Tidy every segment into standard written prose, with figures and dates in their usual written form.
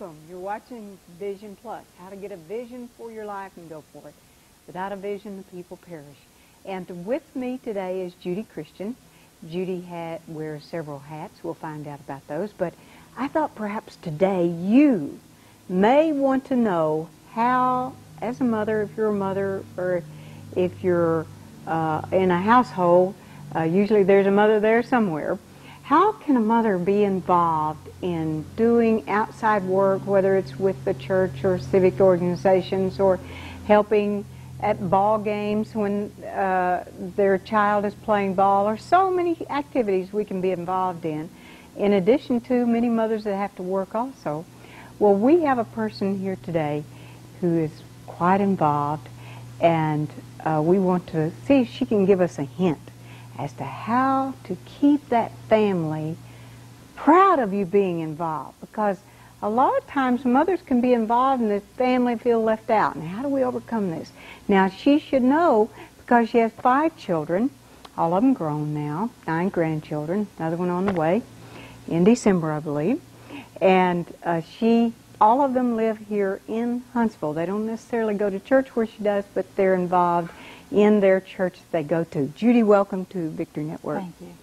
Welcome. You're watching Vision Plus, how to get a vision for your life and go for it. Without a vision, the people perish. And with me today is Judi Christian. Judi wears several hats. We'll find out about those. But I thought perhaps today you may want to know how, as a mother, if you're a mother, or if you're in a household, usually there's a mother there somewhere. How can a mother be involved in doing outside work, whether it's with the church or civic organizations, or helping at ball games when their child is playing ball, or so many activities we can be involved in addition to many mothers that have to work also? Well, we have a person here today who is quite involved, and we want to see if she can give us a hint as to how to keep that family proud of you being involved. Because a lot of times mothers can be involved and the family feel left out. And how do we overcome this? Now, she should know, because she has 5 children, all of them grown now, 9 grandchildren, another one on the way, in December, I believe. And all of them live here in Huntsville. They don't necessarily go to church where she does, but they're involved in their church that they go to. Judi, welcome to Victory Network. Thank you.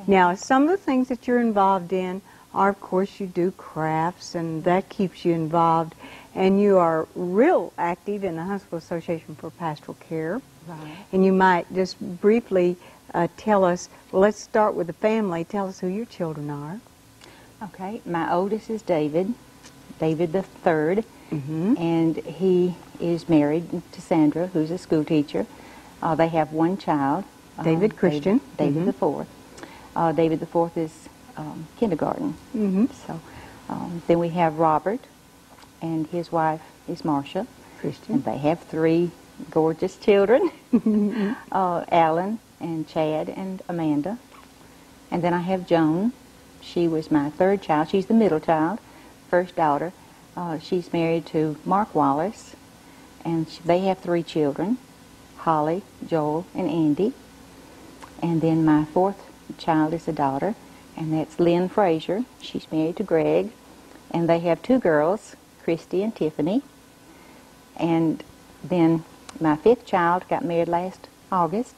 Now, some of the things that you're involved in are, of course, you do crafts, and that keeps you involved. And you are real active in the Huntsville Association for Pastoral Care. Right. And you might just briefly tell us, well, let's start with the family. Tell us who your children are. Okay, my oldest is David the third, and he is married to Sandra, who's a school teacher. They have 1 child, David Christian. David the fourth. David the fourth is kindergarten. So then we have Robert, and his wife is Marcia Christian. And they have 3 gorgeous children, Alan and Chad and Amanda. And then I have Joan. She was my 3rd child. She's the middle child, first daughter. She's married to Mark Wallace, and they have 3 children, Holly, Joel, and Andy. And then my 4th child is a daughter, and that's Lynn Frazier. She's married to Greg, and they have 2 girls, Christy and Tiffany. And then my 5th child got married last August,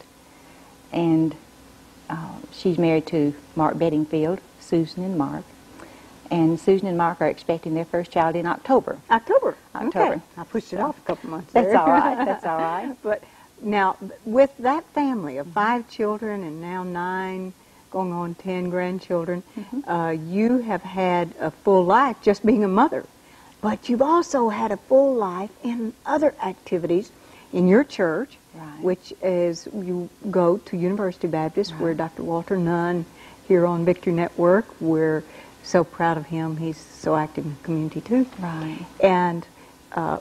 and she's married to Mark Bedingfield, Susan and Mark. And Susan and Mark are expecting their first child in October. October. Okay. I pushed it off a couple months That's there. all right. That's all right. But now, with that family of 5 children and now 9, going on 10 grandchildren, you have had a full life just being a mother. But you've also had a full life in other activities in your church, which is you go to University Baptist, where Dr. Walter Nunn here on Victory Network, we're so proud of him. He's so active in the community too. Right. And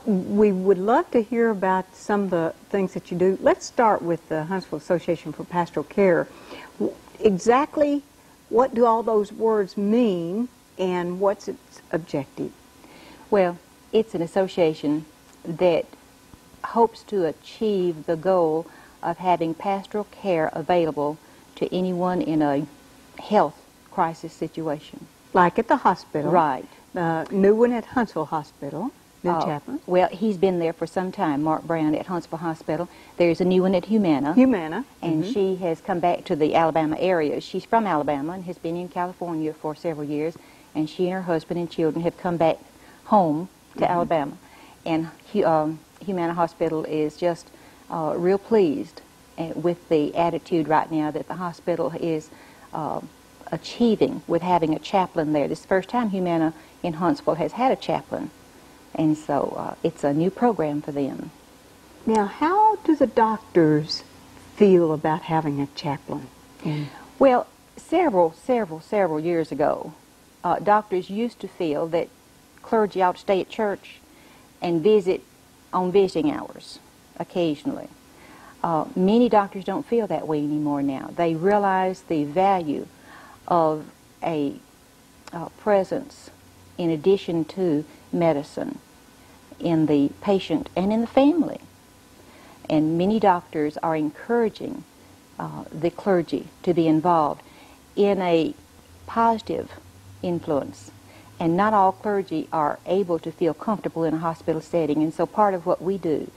we would love to hear about some of the things that you do. Let's start with the Huntsville Association for Pastoral Care. Exactly what do all those words mean, and what's its objective? Well, it's an association that hopes to achieve the goal of having pastoral care available to anyone in a health crisis situation. Like at the hospital. Right. The new one at Huntsville Hospital, new chaplain. Well, he's been there for some time, Mark Brown at Huntsville Hospital. There's a new one at Humana. And she has come back to the Alabama area. She's from Alabama and has been in California for several years, and she and her husband and children have come back home to Alabama. And Humana Hospital is just real pleased with the attitude right now that the hospital is achieving with having a chaplain there. This is the first time Humana in Huntsville has had a chaplain, and so it's a new program for them. Now, how do the doctors feel about having a chaplain? Well, several years ago, doctors used to feel that clergy ought to stay at church and visit on visiting hours occasionally. Many doctors don't feel that way anymore now. They realize the value of a presence in addition to medicine in the patient and in the family. And many doctors are encouraging the clergy to be involved in a positive influence And not all clergy are able to feel comfortable in a hospital setting. And so part of what we do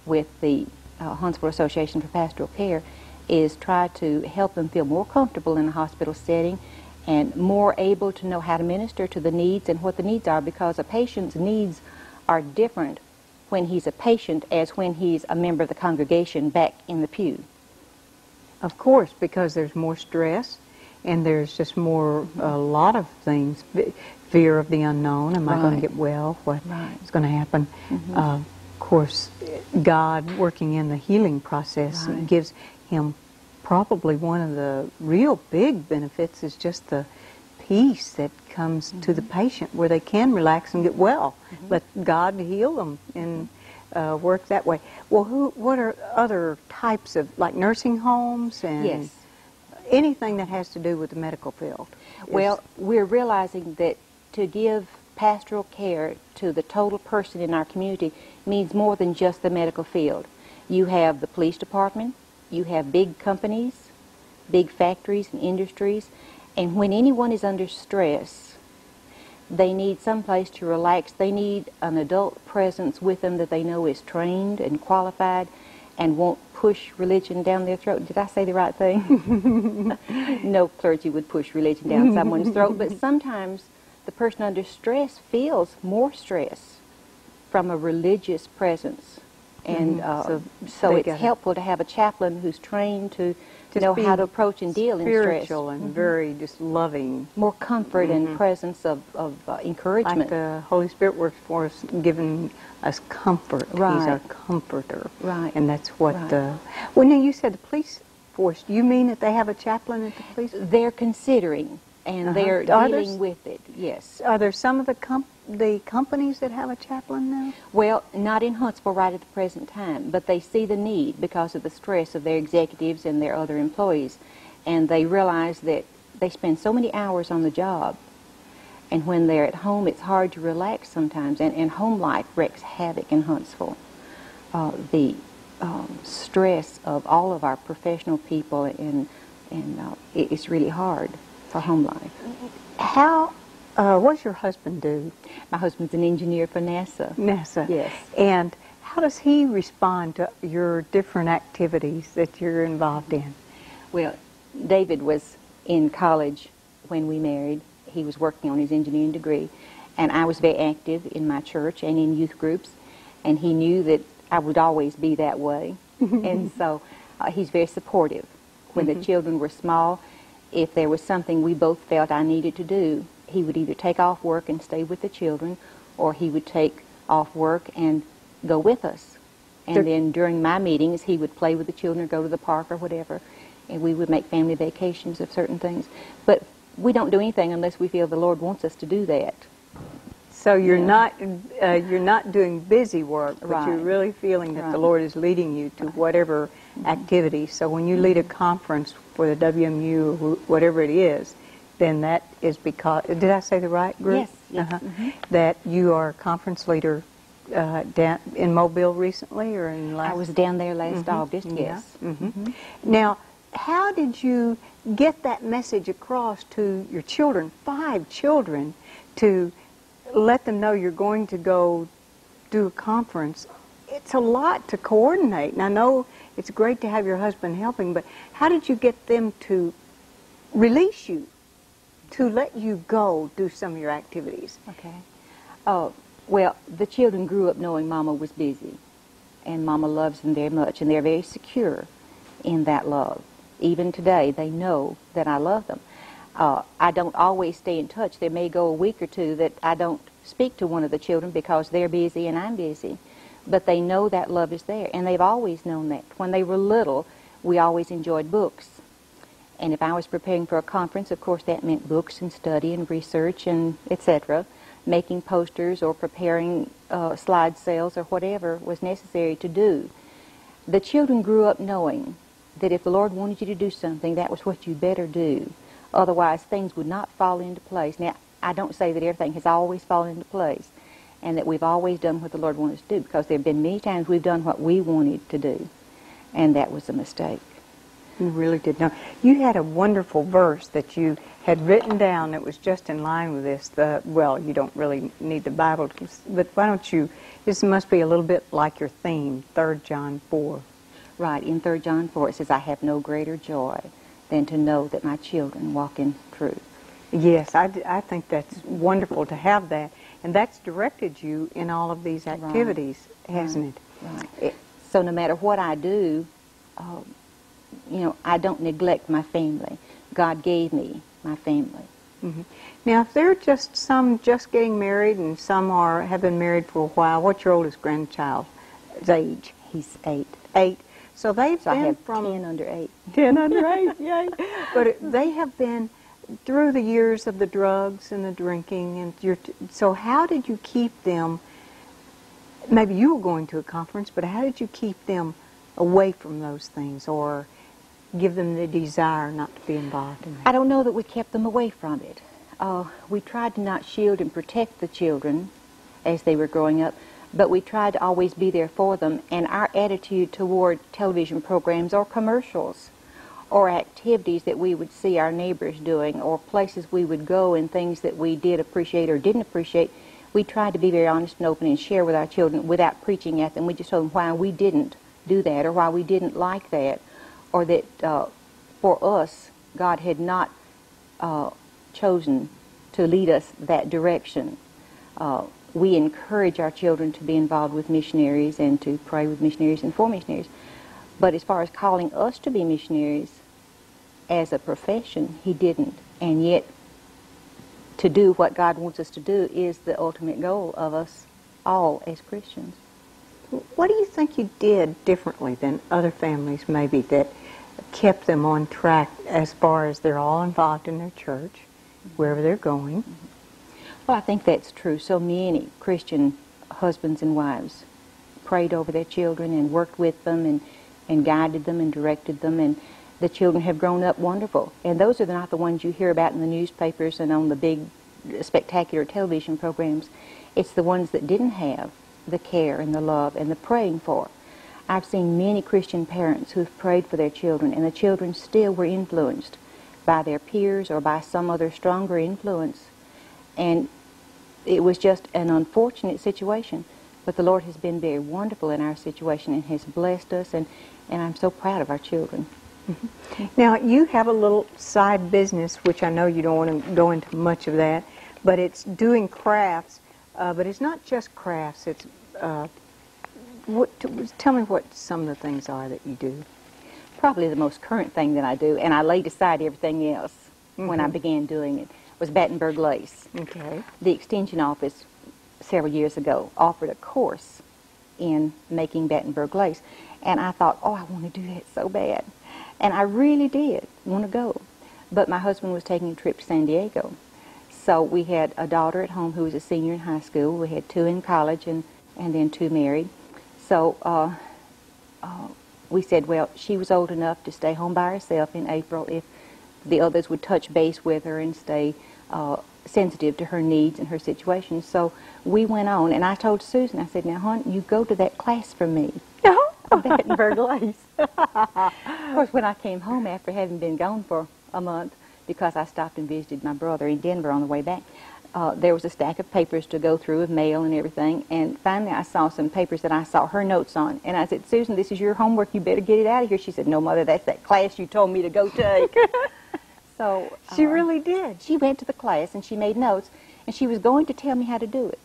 with the Huntsville Association for Pastoral Care is try to help them feel more comfortable in a hospital setting and more able to know how to minister to the needs and what the needs are, because a patient's needs are different when he's a patient as when he's a member of the congregation back in the pew. Of course, because there's more stress and there's just more, a lot of things, fear of the unknown. Am I going to get well? What is going to happen? Of course, God working in the healing process gives him probably one of the real big benefits is just the peace that comes to the patient, where they can relax and get well. Let God heal them and work that way. Well, what are other types of, like nursing homes and anything that has to do with the medical field? Well, we're realizing that to give pastoral care to the total person in our community means more than just the medical field. You have the police department, you have big companies, big factories and industries, and when anyone is under stress, they need some place to relax. They need an adult presence with them that they know is trained and qualified and won't push religion down their throat. Did I say the right thing? No clergy would push religion down someone's throat, but sometimes the person under stress feels more stress from a religious presence. And so it's helpful to have a chaplain who's trained to know how to approach and deal in stress. Spiritual and very just loving. More comfort and presence of encouragement. Like the Holy Spirit works for us, giving us comfort. He's our comforter. And that's what well, now you said the police force. Do you mean that they have a chaplain at the police? They're considering, and they're dealing with it, yes. Are there some of the companies that have a chaplain now? Well, not in Huntsville right at the present time, but they see the need because of the stress of their executives and their other employees. And they realize that they spend so many hours on the job, and when they're at home, it's hard to relax sometimes, and home life wreaks havoc in Huntsville. The stress of all of our professional people, and it's really hard for home life. How, what does your husband do? My husband's an engineer for NASA. NASA. Yes. And how does he respond to your different activities that you're involved in? Well, David was in college when we married. He was working on his engineering degree, and I was very active in my church and in youth groups, and he knew that I would always be that way. And so he's very supportive. When the children were small, if there was something we both felt I needed to do, he would either take off work and stay with the children, or he would take off work and go with us. And then during my meetings, he would play with the children or go to the park or whatever, and we would make family vacations of certain things. But we don't do anything unless we feel the Lord wants us to do that. So you're not doing busy work, but you're really feeling that the Lord is leading you to whatever activity. So when you lead a conference for the WMU or whatever it is, then that is because, did I say the right group? Yes. That you are a conference leader down in Mobile recently, or in last? I was down there last August, yes. Now, how did you get that message across to your children, 5 children, to let them know you're going to go do a conference? It's a lot to coordinate, and I know it's great to have your husband helping, but how did you get them to release you, to let you go do some of your activities? Okay. Well, the children grew up knowing Mama was busy, and Mama loves them very much, and they're very secure in that love. Even today, they know that I love them. I don't always stay in touch. There may go a week or two that I don't speak to one of the children because they're busy and I'm busy. But they know that love is there, and they've always known that. When they were little, we always enjoyed books. And if I was preparing for a conference, of course, that meant books and study and research and etc., making posters or preparing slide sales or whatever was necessary to do. The children grew up knowing that if the Lord wanted you to do something, that was what you better do. Otherwise, things would not fall into place. Now, I don't say that everything has always fallen into place and that we've always done what the Lord wanted us to do, because there have been many times we've done what we wanted to do, and that was a mistake. You really did know. You had a wonderful verse that you had written down that was just in line with this. Well, you don't really need the Bible, but why don't you, this must be a little bit like your theme, 3 John 4. Right, in 3 John 4 it says, I have no greater joy than to know that my children walk in truth. Yes, I think that's wonderful to have that. And that's directed you in all of these activities, hasn't it? Right. So no matter what I do, I don't neglect my family. God gave me my family. Mm-hmm. Now, if there are just some just getting married and some have been married for a while, what's your oldest grandchild's age? He's 8. 8. So they've So been I have from 10 under 8. 10 under 8, yay! But they have been through the years of the drugs and the drinking, and so how did you keep them? Maybe you were going to a conference, but how did you keep them away from those things, or give them the desire not to be involved in that? I don't know that we kept them away from it. We tried to not shield and protect the children as they were growing up, but we tried to always be there for them. And our attitude toward television programs or commercials or activities that we would see our neighbors doing or places we would go and things that we did appreciate or didn't appreciate, we tried to be very honest and open and share with our children without preaching at them. We just told them why we didn't do that or why we didn't like that, or that for us, God had not chosen to lead us that direction. We encourage our children to be involved with missionaries and to pray with missionaries and for missionaries. But as far as calling us to be missionaries as a profession, He didn't. And yet, to do what God wants us to do is the ultimate goal of us all as Christians. What do you think you did differently than other families maybe that kept them on track as far as they're all involved in their church, wherever they're going? Well, I think that's true. So many Christian husbands and wives prayed over their children and worked with them and guided them and directed them, and the children have grown up wonderful. And those are not the ones you hear about in the newspapers and on the big spectacular television programs. It's the ones that didn't have the care and the love and the praying for. I've seen many Christian parents who've prayed for their children, and the children still were influenced by their peers or by some other stronger influence. And it was just an unfortunate situation, but the Lord has been very wonderful in our situation and has blessed us, and I'm so proud of our children. Mm-hmm. Now, you have a little side business, which I know you don't want to go into much of that, but it's doing crafts, but it's not just crafts. It's tell me what some of the things are that you do. Probably the most current thing that I do, and I laid aside everything else when I began doing it, was Battenberg lace. Okay. The Extension Office several years ago offered a course in making Battenberg lace, and I thought, oh, I want to do that so bad. And I really did want to go. But my husband was taking a trip to San Diego. So we had a daughter at home who was a senior in high school. We had 2 in college and then 2 married. So we said, well, she was old enough to stay home by herself in April if the others would touch base with her and stay sensitive to her needs and her situation. So we went on, and I told Susan, I said, now, hon, you go to that class for me. Battenberg lace. Of course, when I came home after having been gone for a month, because I stopped and visited my brother in Denver on the way back, there was a stack of papers to go through of mail and everything, and finally I saw some papers that I saw her notes on, and I said, Susan, this is your homework, you better get it out of here. She said, no, Mother, that's that class you told me to go take. So she really did. She went to the class and she made notes, and she was going to tell me how to do it.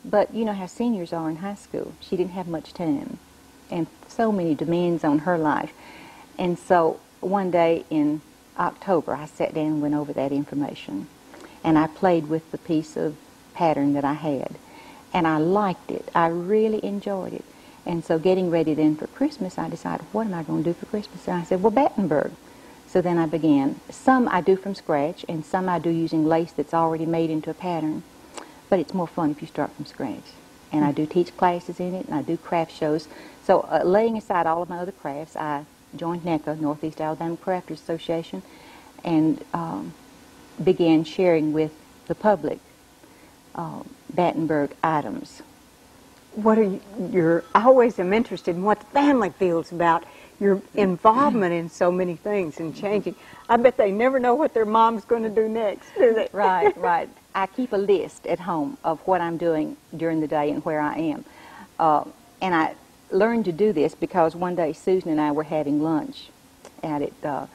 But you know how seniors are in high school. She didn't have much time, and so many demands on her life. And so one day in October, I sat down and went over that information, and I played with the piece of pattern that I had, and I liked it. I really enjoyed it. And so getting ready then for Christmas, I decided, what am I going to do for Christmas? And I said, well, Battenberg. So then I began. Some I do from scratch, and some I do using lace that's already made into a pattern. But it's more fun if you start from scratch. And I do teach classes in it, and I do craft shows. So laying aside all of my other crafts, I joined NECA, Northeast Alabama Crafters Association, and began sharing with the public Battenberg items. what are you, I always am interested in what the family feels about your involvement in so many things and changing. I bet they never know what their mom's going to do next, do they? Right, right. I keep a list at home of what I'm doing during the day and where I am. And I learned to do this because one day Susan and I were having lunch out at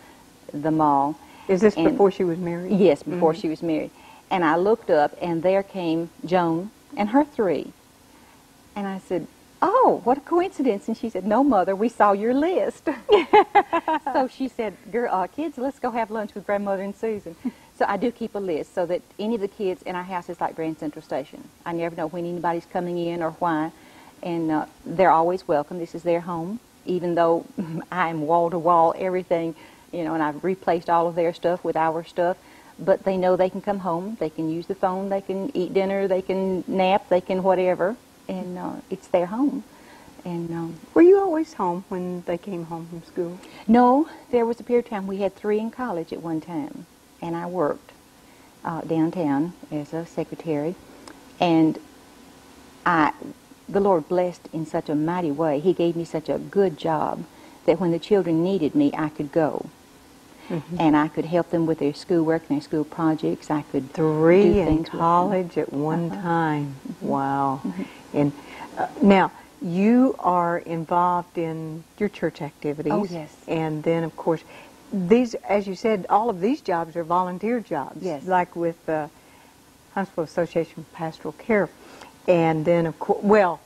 the mall. Is this before she was married? Yes, before she was married. And I looked up, and there came Joan and her 3. And I said, "Oh, what a coincidence." And she said, "No, Mother, we saw your list." So she said, "Kids, let's go have lunch with Grandmother and Susan." So I do keep a list so that any of the kids in our house is like Grand Central Station. I never know when anybody's coming in or why. And they're always welcome. This is their home, even though I'm wall-to-wall everything, you know, and I've replaced all of their stuff with our stuff. But they know they can come home, they can use the phone, they can eat dinner, they can nap, they can whatever. And it's their home. And were you always home when they came home from school? No, there was a period of time we had 3 in college at one time, and I worked downtown as a secretary. And the Lord blessed in such a mighty way. He gave me such a good job that when the children needed me, I could go. And I could help them with their schoolwork and their school projects. I could 3 do in things college at one time. Wow. And now, you are involved in your church activities. Oh, yes. And then, of course, these, as you said, all of these jobs are volunteer jobs. Yes. Like with the Huntsville Association of Pastoral Care. And then, of course, well,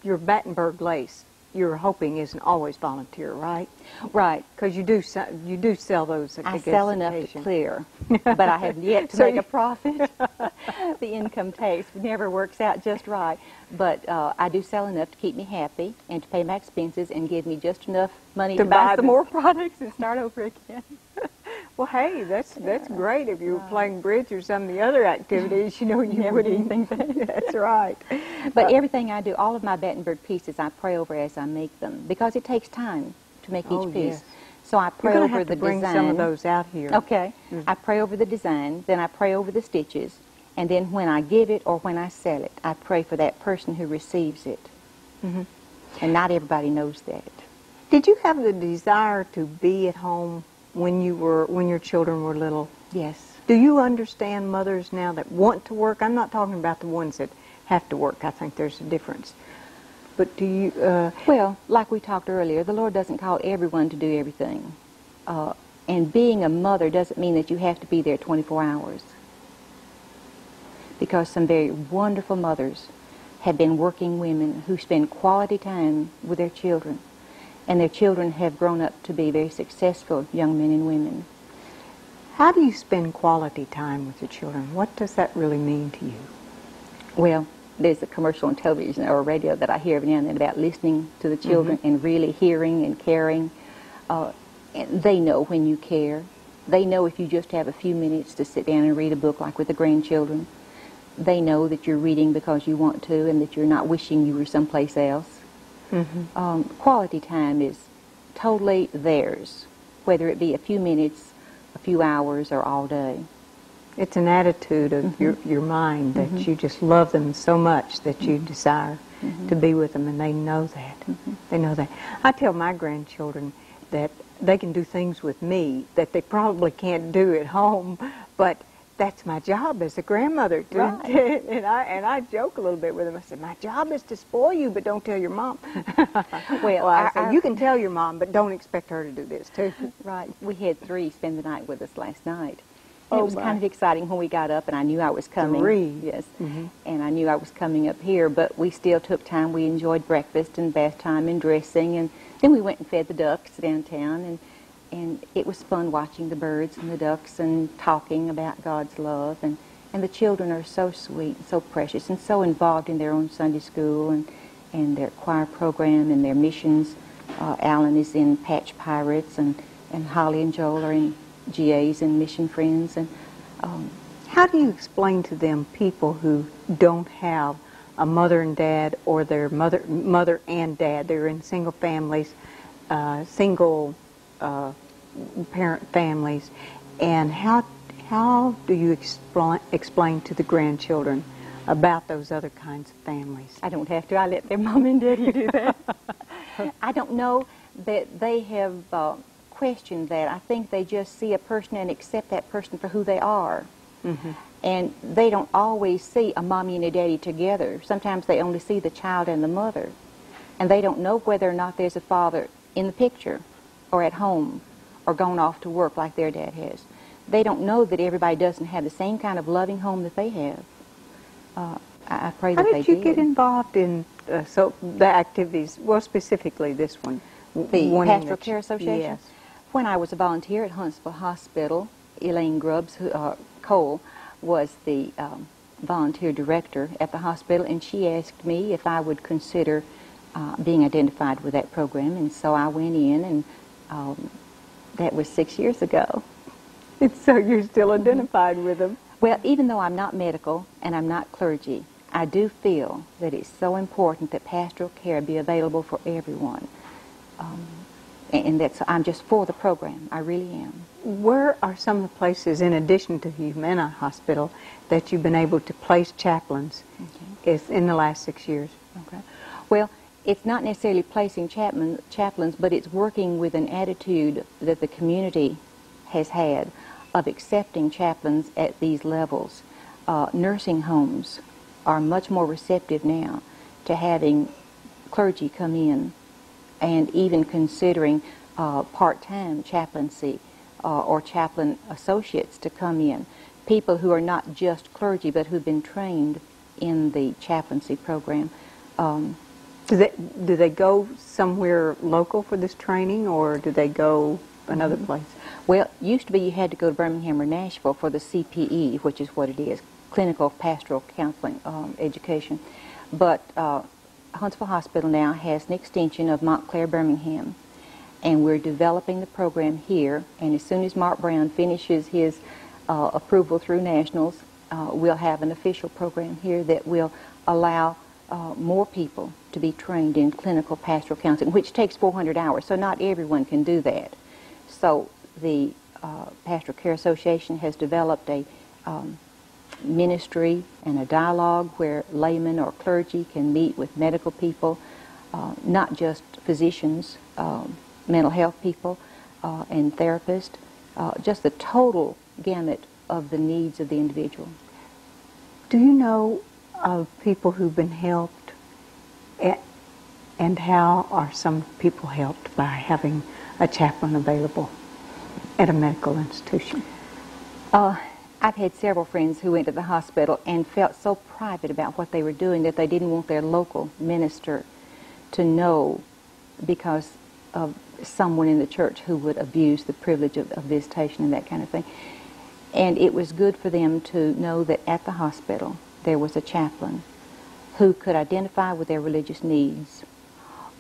your Battenberg lace, you're hoping isn't always volunteer, right? Right. Because you do sell those. I sell enough to clear, but I have yet to make a profit. The income tax never works out just right. But I do sell enough to keep me happy and to pay my expenses and give me just enough money to buy some more products and start over again. Well, hey, that's great. If you were playing bridge or some of the other activities, you know, you wouldn't think that. That's right. But everything I do, all of my Battenberg pieces, I pray over as I make them because it takes time to make each piece. Yes. So I pray You're over have the to bring design. some of those out here. Okay. I pray over the design, then I pray over the stitches, and then when I give it or when I sell it, I pray for that person who receives it. And not everybody knows that. Did you have the desire to be at home when your children were little? Yes. Do you understand mothers now that want to work? I'm not talking about the ones that have to work. I think there's a difference. But do you... Well, like we talked earlier, the Lord doesn't call everyone to do everything. And being a mother doesn't mean that you have to be there 24 hours. Because some very wonderful mothers have been working women who spend quality time with their children. And their children have grown up to be very successful young men and women. How do you spend quality time with your children? What does that really mean to you? Well, there's a commercial on television or radio that I hear every now and then about listening to the children and really hearing and caring. And they know when you care. They know if you just have a few minutes to sit down and read a book like with the grandchildren. They know that you're reading because you want to and that you're not wishing you were someplace else. Quality time is totally theirs, whether it be a few minutes, a few hours, or all day. It's an attitude of your mind that you just love them so much that you desire to be with them, and they know that. They know that. I tell my grandchildren that they can do things with me that they probably can't do at home, but that's my job as a grandmother. Right. And I joke a little bit with them. I said, my job is to spoil you, but don't tell your mom. Well, I said, you can tell your mom, but don't expect her to do this, too. Right. We had 3 spend the night with us last night. Oh, it was kind of exciting when we got up, and I knew I was coming. 3? Yes. And I knew I was coming up here, but we still took time. We enjoyed breakfast and bath time and dressing, and then we went and fed the ducks downtown, and it was fun watching the birds and the ducks and talking about God's love. And the children are so sweet and so precious and so involved in their own Sunday school and their choir program and their missions. Alan is in Patch Pirates, and Holly and Joel are in GAs and Mission Friends. And how do you explain to them people who don't have a mother and dad, or their mother and dad? They're in single families, single parent families, and how do you explain to the grandchildren about those other kinds of families? I don't have to. I let their mom and daddy do that. I don't know that they have questioned that. I think they just see a person and accept that person for who they are. Mm-hmm. And they don't always see a mommy and a daddy together. Sometimes they only see the child and the mother. And they don't know whether or not there's a father in the picture or at home or gone off to work like their dad has. They don't know that everybody doesn't have the same kind of loving home that they have. I pray that they did. How did you get involved in the activities, well, specifically this one? The Pastoral Care Association? Yes. When I was a volunteer at Huntsville Hospital, Elaine Grubbs Cole was the volunteer director at the hospital, and she asked me if I would consider being identified with that program, and so I went in, and that was 6 years ago. And so you're still identified with them? Well, even though I'm not medical and I'm not clergy, I do feel that it's so important that pastoral care be available for everyone. And I'm just for the program. I really am. Where are some of the places, in addition to Humana Hospital, that you've been able to place chaplains in the last 6 years? Okay. Well, it's not necessarily placing chaplains, but it's working with an attitude that the community has had of accepting chaplains at these levels. Nursing homes are much more receptive now to having clergy come in, and even considering part-time chaplaincy or chaplain associates to come in. People who are not just clergy but who've been trained in the chaplaincy program. Do they go somewhere local for this training, or do they go another place? Well, it used to be you had to go to Birmingham or Nashville for the CPE, which is what it is, Clinical Pastoral Counseling Education. But Huntsville Hospital now has an extension of Montclair, Birmingham, and we're developing the program here, and as soon as Mark Brown finishes his approval through nationals, we'll have an official program here that will allow more people to be trained in clinical pastoral counseling, which takes 400 hours, so not everyone can do that. So the Pastoral Care Association has developed a ministry and a dialogue where laymen or clergy can meet with medical people, not just physicians, mental health people, and therapists, just the total gamut of the needs of the individual. Do you know of people who've been helped, and how are some people helped by having a chaplain available at a medical institution? I've had several friends who went to the hospital and felt so private about what they were doing that they didn't want their local minister to know, because of someone in the church who would abuse the privilege of visitation and that kind of thing. And it was good for them to know that at the hospital there was a chaplain who could identify with their religious needs,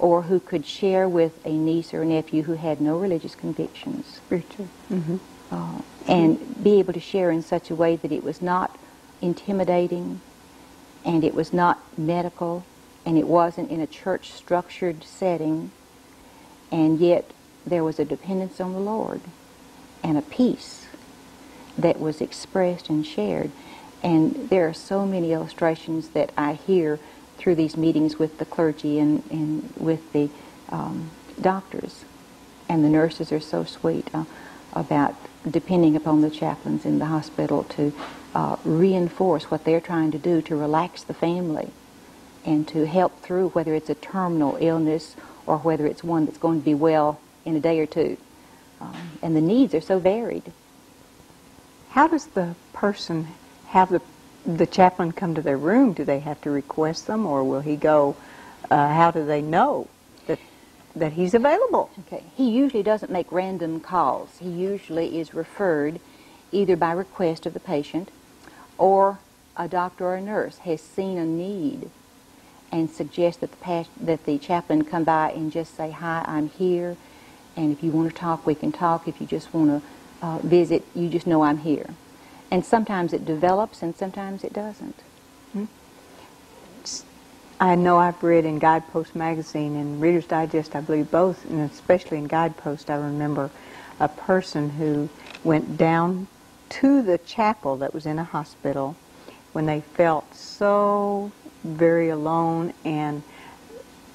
or who could share with a niece or a nephew who had no religious convictions. Spiritual. Mm-hmm. And be able to share in such a way that it was not intimidating, and it was not medical, and it wasn't in a church-structured setting, and yet there was a dependence on the Lord and a peace that was expressed and shared. And there are so many illustrations that I hear through these meetings with the clergy and with the doctors. And the nurses are so sweet about depending upon the chaplains in the hospital to reinforce what they're trying to do to relax the family and to help through, whether it's a terminal illness or whether it's one that's going to be well in a day or two. And the needs are so varied. How does the person have the chaplain come to their room? Do they have to request them, or will he go? How do they know that he's available? Okay. He usually doesn't make random calls. He usually is referred either by request of the patient, or a doctor or a nurse has seen a need and suggests that the chaplain come by and just say, "Hi, I'm here, and if you want to talk, we can talk. If you just want to visit, you just know I'm here." And sometimes it develops, and sometimes it doesn't. Hmm. I know I've read in Guidepost magazine and Reader's Digest, I believe both, and especially in Guidepost, I remember a person who went down to the chapel that was in a hospital when they felt so very alone, and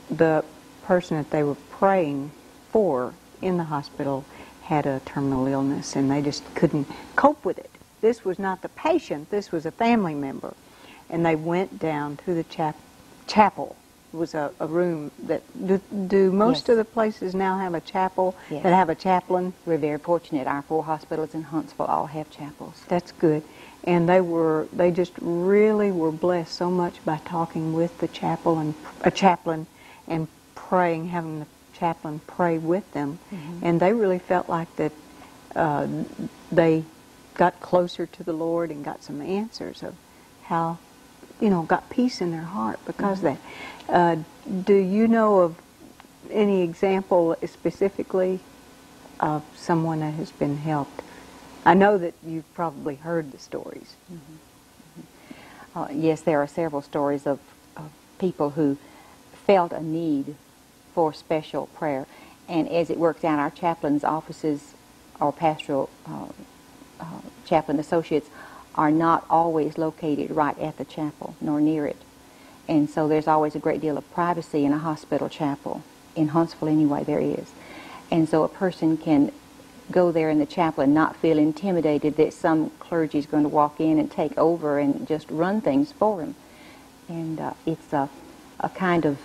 the person that they were praying for in the hospital had a terminal illness, and they just couldn't cope with it. This was not the patient, this was a family member. And they went down to the chapel. It was a room that, do most Yes. of the places now have a chapel Yes. that have a chaplain? We're very fortunate. Our 4 hospitals in Huntsville all have chapels. That's good. And they just really were blessed so much by talking with the chaplain and praying, having the chaplain pray with them. Mm-hmm. And they really felt like that they got closer to the Lord and got some answers of how, got peace in their heart because of that. Do you know of any example specifically of someone that has been helped? I know that you've probably heard the stories. Yes, there are several stories of people who felt a need for special prayer. And as it works out, our chaplains' offices or pastoral chaplain associates are not always located right at the chapel nor near it. And so there's always a great deal of privacy in a hospital chapel. In Huntsville anyway, there is. And so a person can go there in the chapel and not feel intimidated that some clergy is going to walk in and take over and just run things for him. And it's a kind of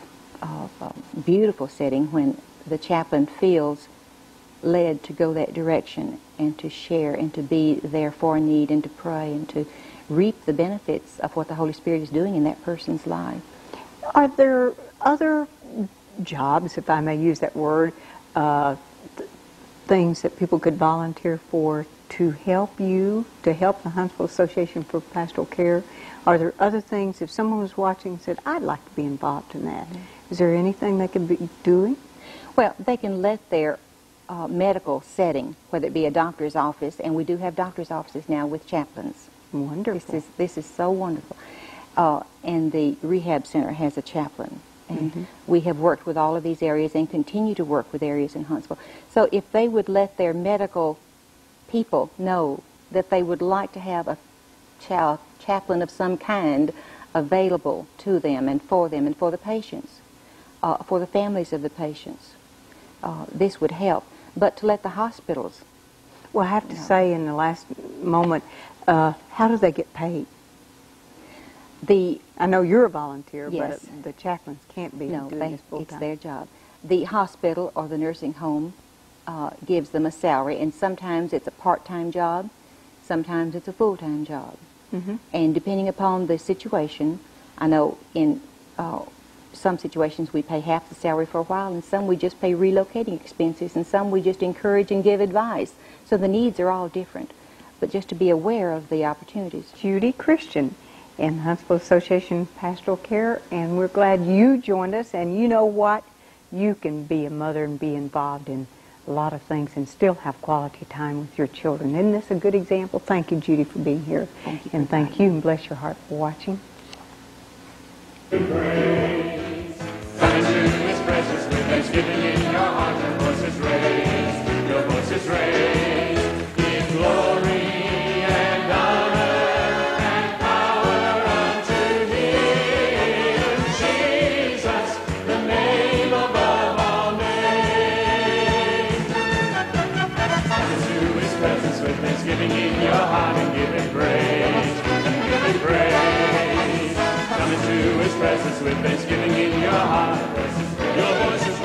beautiful setting when the chaplain feels led to go that direction and to share and to be there for a need and to pray and to reap the benefits of what the Holy Spirit is doing in that person's life. Are there other jobs, if I may use that word, things that people could volunteer for to help you, to help the Huntsville Association for Pastoral Care? Are there other things, if someone was watching and said, I'd like to be involved in that, is there anything they could be doing? Well, they can let their medical setting, whether it be a doctor's office, and we do have doctor's offices now with chaplains. Wonderful. This is so wonderful. And the rehab center has a chaplain. And we have worked with all of these areas and continue to work with areas in Huntsville. So if they would let their medical people know that they would like to have a chaplain of some kind available to them and for the patients, for the families of the patients, this would help. But to let the hospitals... Well, I have to say in the last moment, how do they get paid? I know you're a volunteer, Yes. but the chaplains can't be No, doing this full it's time. their job. The hospital or the nursing home gives them a salary, and sometimes it's a part-time job, sometimes it's a full-time job. And depending upon the situation, I know in some situations we pay half the salary for a while, and some we just pay relocating expenses, and some we just encourage and give advice. So the needs are all different, but just to be aware of the opportunities. Judi Christian in Huntsville Association Pastoral Care, and we're glad you joined us. And you know what? You can be a mother and be involved in a lot of things and still have quality time with your children. Isn't this a good example? Thank you, Judi, for being here. Thank you. And thank you, and bless your heart for watching. Praise. Coming to His presence with thanksgiving in your heart, your voices raised, your voices raised in glory and honor and power unto Him, Jesus, the name above all names. Coming to His presence with thanksgiving in your heart and give Him praise, and give Him praise. Come into His presence with thanksgiving in your heart. Your voice is